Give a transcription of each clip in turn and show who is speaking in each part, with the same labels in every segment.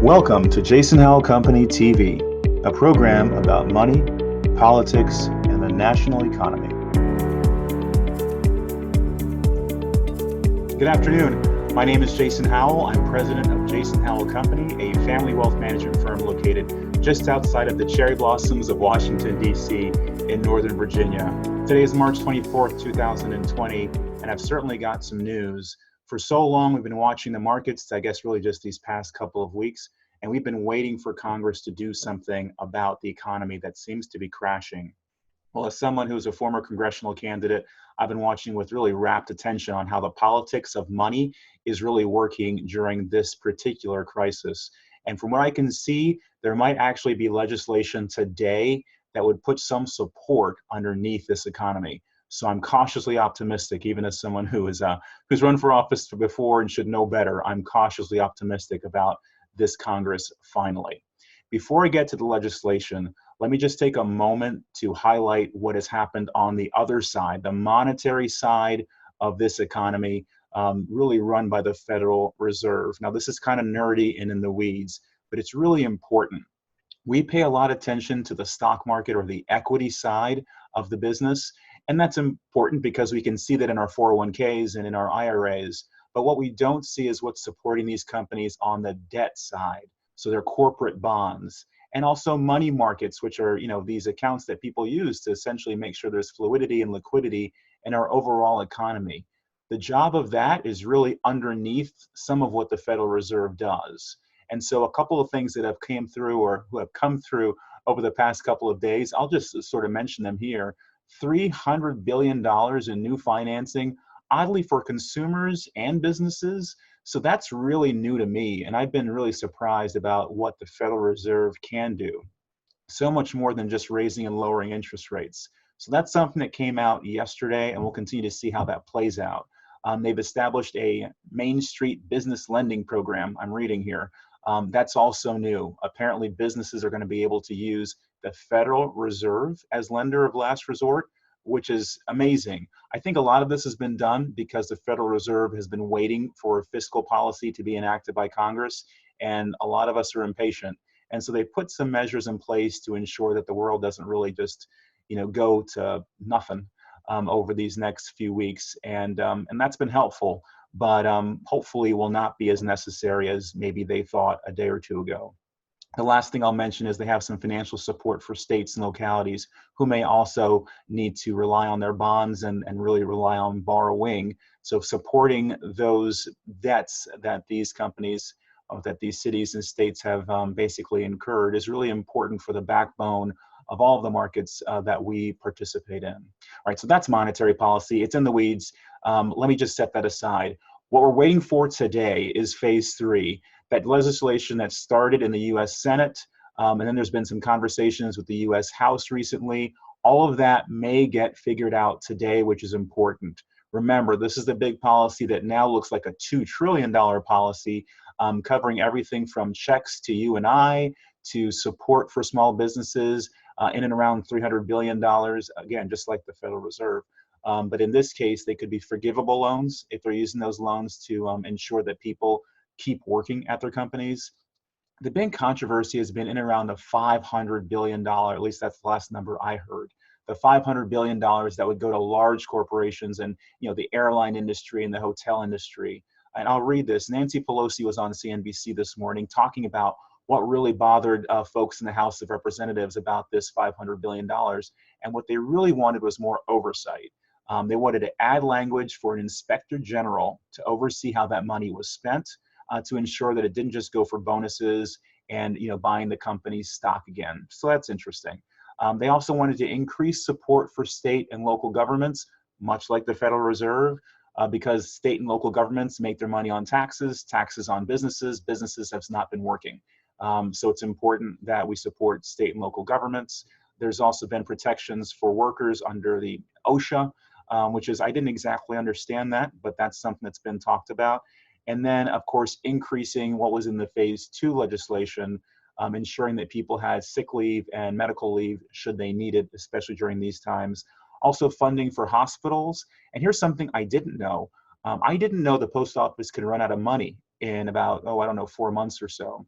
Speaker 1: Welcome to Jason Howell Company TV, a program about money, politics, and the national economy. Good afternoon. My name is Jason Howell. I'm president of Jason Howell Company, a family wealth management firm located just outside of the cherry blossoms of Washington, D.C. in Northern Virginia. Today is March 24th, 2020, and I've certainly got some news. For so long, we've been watching the markets, I guess really just these past couple of weeks, and we've been waiting for Congress to do something about the economy that seems to be crashing. Well, as someone who's a former congressional candidate, I've been watching with really rapt attention on how the politics of money is really working during this particular crisis. And from what I can see, there might actually be legislation today that would put some support underneath this economy. So I'm cautiously optimistic, even as someone who's run for office before and should know better. I'm cautiously optimistic about this Congress finally. Before I get to the legislation, let me just take a moment to highlight what has happened on the other side, the monetary side of this economy, really run by the Federal Reserve. Now, this is kind of nerdy and in the weeds, but it's really important. We pay a lot of attention to the stock market or the equity side of the business. And that's important because we can see that in our 401ks and in our IRAs. But what we don't see is what's supporting these companies on the debt side. So they're corporate bonds and also money markets, which are, these accounts that people use to essentially make sure there's fluidity and liquidity in our overall economy. The job of that is really underneath some of what the Federal Reserve does. And so a couple of things that have came through or who have come through over the past couple of days, I'll just sort of mention them here. $300 billion in new financing, oddly for consumers and businesses. So that's really new to me. And I've been really surprised about what the Federal Reserve can do. So much more than just raising and lowering interest rates. So that's something that came out yesterday, and we'll continue to see how that plays out. They've established a Main Street business lending program, I'm reading here. That's also new. Apparently, businesses are going to be able to use the Federal Reserve as lender of last resort, which is amazing. I think a lot of this has been done because the Federal Reserve has been waiting for fiscal policy to be enacted by Congress, and a lot of us are impatient. And so they put some measures in place to ensure that the world doesn't really just, go to nothing over these next few weeks, and that's been helpful, but hopefully will not be as necessary as maybe they thought a day or two ago. The last thing I'll mention is they have some financial support for states and localities who may also need to rely on their bonds and really rely on borrowing. So supporting those debts that these companies, that these cities and states have basically incurred is really important for the backbone of all of the markets that we participate in. All right, so that's monetary policy. It's in the weeds. Let me just set that aside. What we're waiting for today is phase 3. That legislation that started in the U.S. Senate, and then there's been some conversations with the U.S. House recently. All of that may get figured out today, which is important. Remember, this is the big policy that now looks like a $2 trillion policy, covering everything from checks to you and I, to support for small businesses, in and around $300 billion, again, just like the Federal Reserve. But in this case, they could be forgivable loans if they're using those loans to ensure that people keep working at their companies. The big controversy has been in and around the $500 billion, at least that's the last number I heard, the $500 billion that would go to large corporations and the airline industry and the hotel industry. And I'll read this. Nancy Pelosi was on CNBC this morning talking about what really bothered folks in the House of Representatives about this $500 billion. And what they really wanted was more oversight. They wanted to add language for an inspector general to oversee how that money was spent, to ensure that it didn't just go for bonuses and buying the company's stock again. So that's interesting. They also wanted to increase support for state and local governments, much like the Federal Reserve, because state and local governments make their money on taxes, taxes on businesses. Businesses have not been working. So it's important that we support state and local governments. There's also been protections for workers under the OSHA, which is, I didn't exactly understand that, but that's something that's been talked about. And then, of course, increasing what was in the phase 2 legislation, ensuring that people had sick leave and medical leave should they need it, especially during these times. Also funding for hospitals. And here's something I didn't know. I didn't know the post office could run out of money in about, 4 months or so.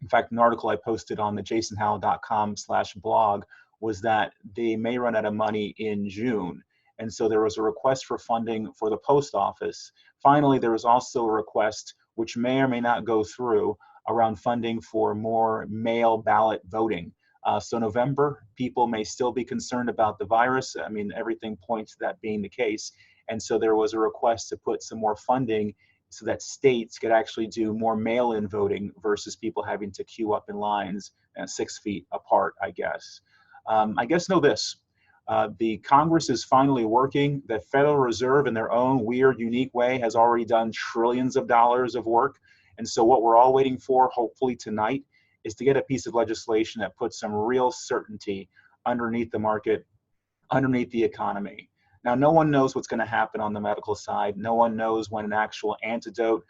Speaker 1: In fact, an article I posted on the jasonhowell.com/blog was that they may run out of money in June. And so there was a request for funding for the post office. Finally, there was also a request, which may or may not go through, around funding for more mail ballot voting. So November, people may still be concerned about the virus. I mean, everything points to that being the case. And so there was a request to put some more funding so that states could actually do more mail-in voting versus people having to queue up in lines 6 feet apart, I guess. Know this. The Congress is finally working. The Federal Reserve, in their own weird, unique way, has already done trillions of dollars of work. And so what we're all waiting for, hopefully tonight, is to get a piece of legislation that puts some real certainty underneath the market, underneath the economy. Now, no one knows what's going to happen on the medical side. No one knows when an actual antidote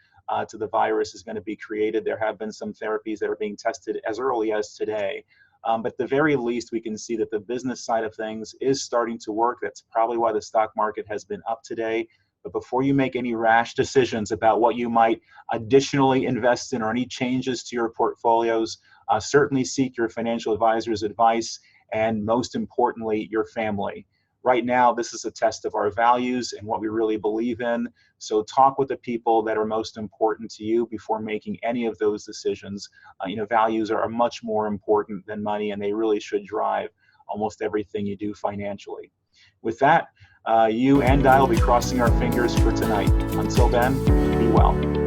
Speaker 1: to the virus is going to be created. There have been some therapies that are being tested as early as today. But at the very least, we can see that the business side of things is starting to work. That's probably why the stock market has been up today. But before you make any rash decisions about what you might additionally invest in or any changes to your portfolios, certainly seek your financial advisor's advice, and most importantly, your family. Right now, this is a test of our values and what we really believe in. So talk with the people that are most important to you before making any of those decisions. Values are much more important than money, and they really should drive almost everything you do financially. With that, you and I will be crossing our fingers for tonight. Until then, be well.